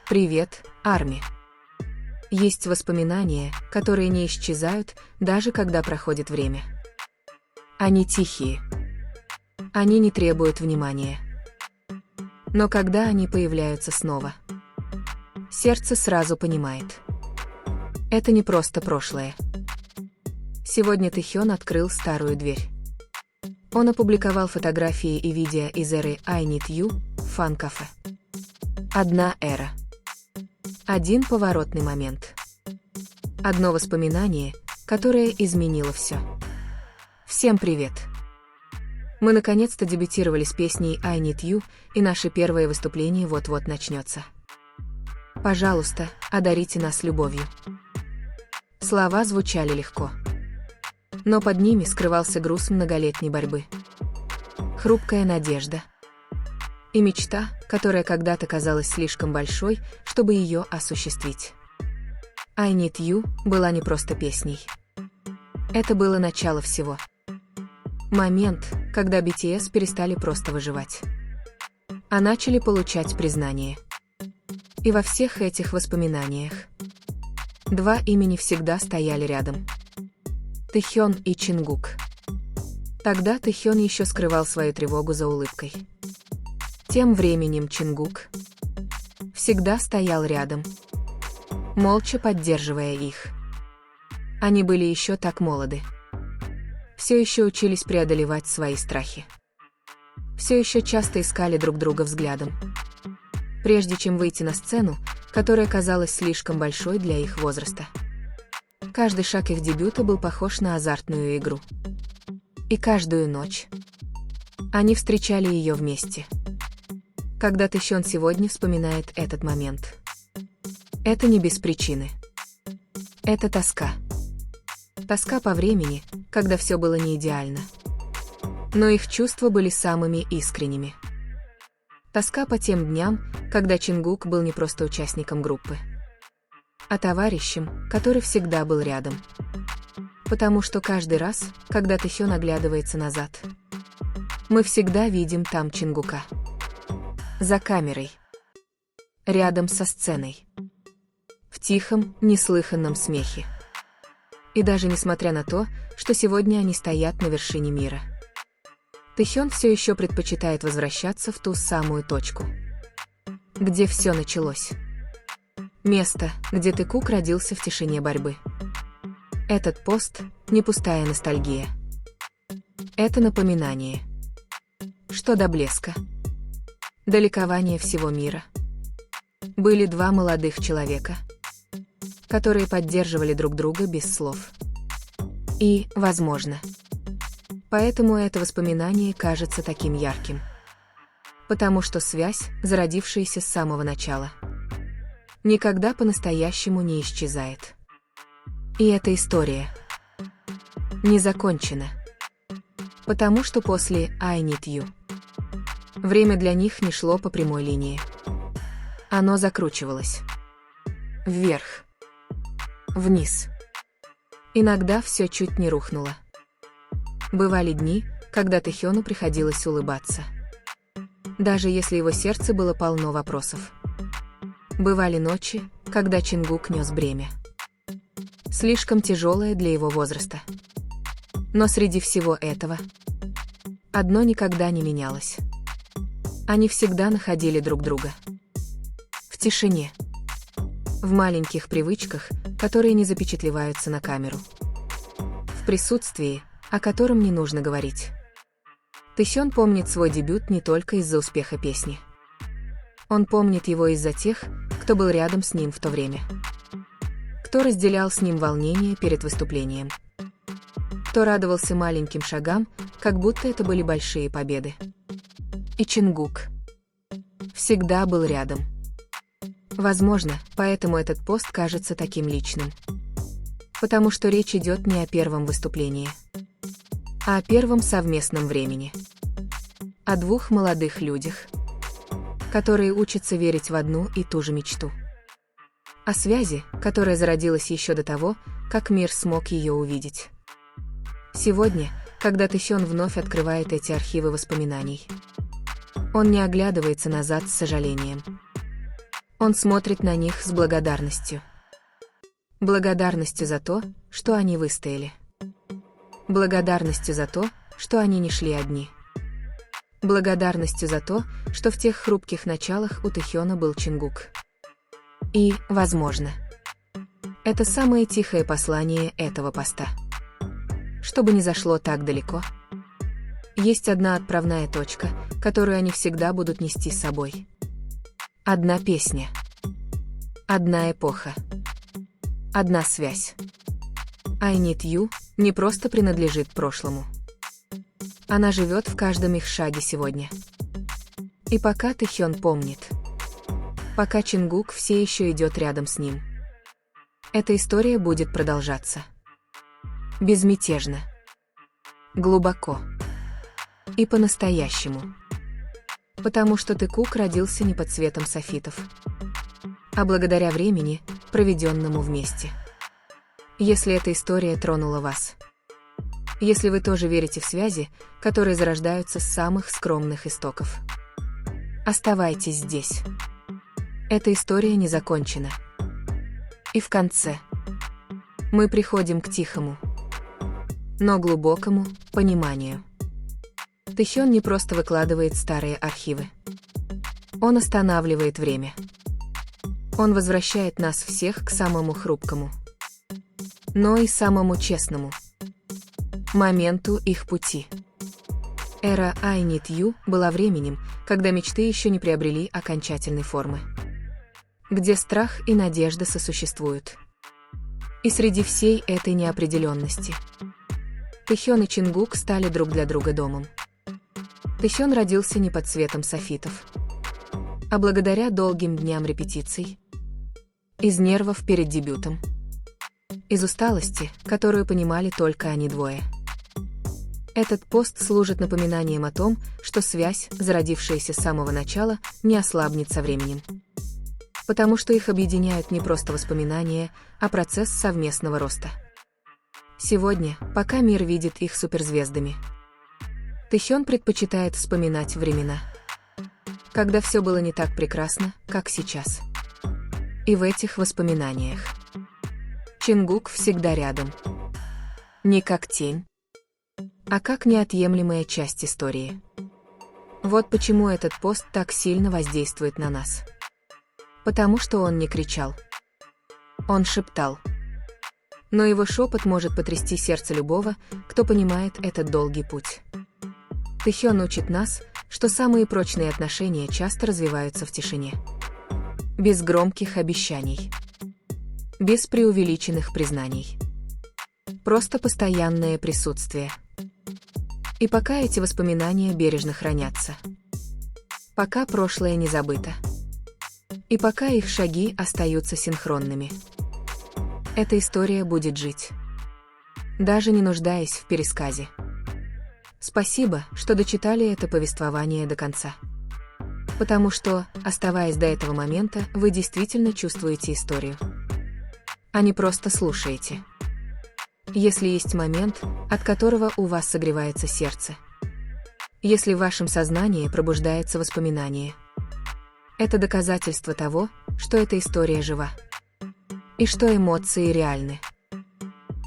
Привет, Арми. Есть воспоминания, которые не исчезают, даже когда проходит время. Они тихие. Они не требуют внимания. Но когда они появляются снова, сердце сразу понимает. Это не просто прошлое. Сегодня Тэхён открыл старую дверь. Он опубликовал фотографии и видео из эры I Need You в фан-кафе. Одна эра. Один поворотный момент. Одно воспоминание, которое изменило все. Всем привет! Мы наконец-то дебютировали с песней I Need You, и наше первое выступление вот-вот начнется. Пожалуйста, одарите нас любовью. Слова звучали легко. Но под ними скрывался груз многолетней борьбы. Хрупкая надежда. И мечта, которая когда-то казалась слишком большой, чтобы ее осуществить. I Need You была не просто песней. Это было начало всего. Момент, когда BTS перестали просто выживать, а начали получать признание. И во всех этих воспоминаниях два имени всегда стояли рядом. Тэхён и Чингук. Тогда Тэхён еще скрывал свою тревогу за улыбкой. Тем временем Чингук всегда стоял рядом, молча поддерживая их. Они были еще так молоды. Все еще учились преодолевать свои страхи. Все еще часто искали друг друга взглядом. Прежде чем выйти на сцену, которая казалась слишком большой для их возраста. Каждый шаг их дебюта был похож на азартную игру. И каждую ночь они встречали ее вместе. Когда Тэхён сегодня вспоминает этот момент, это не без причины. Это тоска. Тоска по времени, когда все было не идеально. Но их чувства были самыми искренними. Тоска по тем дням, когда Чингук был не просто участником группы, а товарищем, который всегда был рядом. Потому что каждый раз, когда Тэхён оглядывается назад, мы всегда видим там Чингука. За камерой. Рядом со сценой. В тихом, неслыханном смехе. И даже несмотря на то, что сегодня они стоят на вершине мира, Тэхён все еще предпочитает возвращаться в ту самую точку, где все началось. Место, где Тэкук родился в тишине борьбы. Этот пост — не пустая ностальгия. Это напоминание, что до блеска, до ликования всего мира были два молодых человека, которые поддерживали друг друга без слов. И, возможно, поэтому это воспоминание кажется таким ярким. Потому что связь, зародившаяся с самого начала, никогда по-настоящему не исчезает. И эта история не закончена. Потому что после I Need You время для них не шло по прямой линии. Оно закручивалось. Вверх. Вниз. Иногда все чуть не рухнуло. Бывали дни, когда Тэхёну приходилось улыбаться. Даже если его сердце было полно вопросов. Бывали ночи, когда Чингук нес бремя. Слишком тяжелое для его возраста. Но среди всего этого одно никогда не менялось. Они всегда находили друг друга. В тишине. В маленьких привычках, которые не запечатлеваются на камеру. В присутствии, о котором не нужно говорить. Тэхён помнит свой дебют не только из-за успеха песни. Он помнит его из-за тех, кто был рядом с ним в то время. Кто разделял с ним волнение перед выступлением. Кто радовался маленьким шагам, как будто это были большие победы. И Чингук всегда был рядом. Возможно, поэтому этот пост кажется таким личным. Потому что речь идет не о первом выступлении, а о первом совместном времени. О двух молодых людях, которые учатся верить в одну и ту же мечту. О связи, которая зародилась еще до того, как мир смог ее увидеть. Сегодня, когда Тэхён вновь открывает эти архивы воспоминаний, он не оглядывается назад с сожалением. Он смотрит на них с благодарностью. Благодарностью за то, что они выстояли. Благодарностью за то, что они не шли одни. Благодарностью за то, что в тех хрупких началах у Тэхёна был Чингук. И, возможно, это самое тихое послание этого поста. Чтобы не зашло так далеко, есть одна отправная точка, которую они всегда будут нести с собой. Одна песня. Одна эпоха. Одна связь. I Need You не просто принадлежит прошлому. Она живет в каждом их шаге сегодня. И пока Тэхён помнит, пока Чингук все еще идет рядом с ним, эта история будет продолжаться. Безмятежно. Глубоко. И по-настоящему. Потому что Тэкук родился не под цветом софитов, а благодаря времени, проведенному вместе. Если эта история тронула вас, если вы тоже верите в связи, которые зарождаются с самых скромных истоков, оставайтесь здесь. Эта история не закончена. И в конце мы приходим к тихому, но глубокому пониманию. Тэхён не просто выкладывает старые архивы. Он останавливает время. Он возвращает нас всех к самому хрупкому, но и самому честному моменту их пути. Эра I Need You была временем, когда мечты еще не приобрели окончательной формы. Где страх и надежда сосуществуют. И среди всей этой неопределенности Тэхён и Чингук стали друг для друга домом. Тэхён родился не под цветом софитов, а благодаря долгим дням репетиций, из нервов перед дебютом, из усталости, которую понимали только они двое. Этот пост служит напоминанием о том, что связь, зародившаяся с самого начала, не ослабнет со временем. Потому что их объединяют не просто воспоминания, а процесс совместного роста. Сегодня, пока мир видит их суперзвездами, Тэхён предпочитает вспоминать времена, когда все было не так прекрасно, как сейчас. И в этих воспоминаниях Чингук всегда рядом. Не как тень, а как неотъемлемая часть истории. Вот почему этот пост так сильно воздействует на нас. Потому что он не кричал. Он шептал. Но его шепот может потрясти сердце любого, кто понимает этот долгий путь. Тэхён учит нас, что самые прочные отношения часто развиваются в тишине. Без громких обещаний. Без преувеличенных признаний. Просто постоянное присутствие. И пока эти воспоминания бережно хранятся. Пока прошлое не забыто. И пока их шаги остаются синхронными. Эта история будет жить. Даже не нуждаясь в пересказе. Спасибо, что дочитали это повествование до конца. Потому что, оставаясь до этого момента, вы действительно чувствуете историю. А не просто слушаете. Если есть момент, от которого у вас согревается сердце. Если в вашем сознании пробуждается воспоминание. Это доказательство того, что эта история жива. И что эмоции реальны.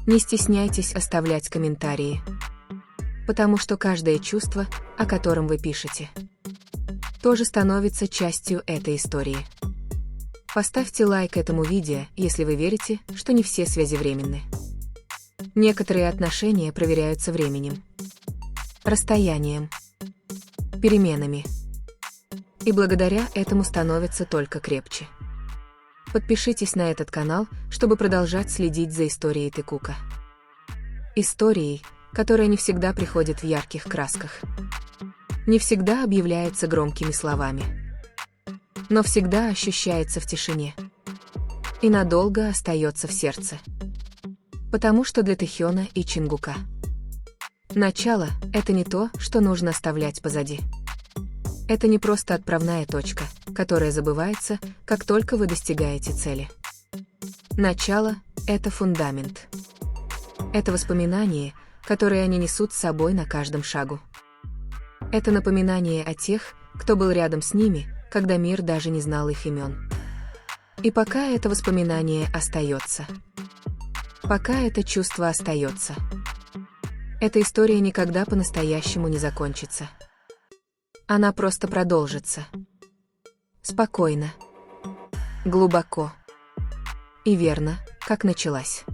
Не стесняйтесь оставлять комментарии. Потому что каждое чувство, о котором вы пишете, тоже становится частью этой истории. Поставьте лайк этому видео, если вы верите, что не все связи временны. Некоторые отношения проверяются временем, расстоянием, переменами. И благодаря этому становятся только крепче. Подпишитесь на этот канал, чтобы продолжать следить за историей Тэкука. Историей, которая не всегда приходит в ярких красках. Не всегда объявляется громкими словами. Но всегда ощущается в тишине. И надолго остается в сердце. Потому что для Тэхёна и Чингука начало — это не то, что нужно оставлять позади. Это не просто отправная точка, которая забывается, как только вы достигаете цели. Начало — это фундамент. Это воспоминание, которые они несут с собой на каждом шагу. Это напоминание о тех, кто был рядом с ними, когда мир даже не знал их имен. И пока это воспоминание остается. Пока это чувство остается. Эта история никогда по-настоящему не закончится. Она просто продолжится. Спокойно. Глубоко. И верно, как началась.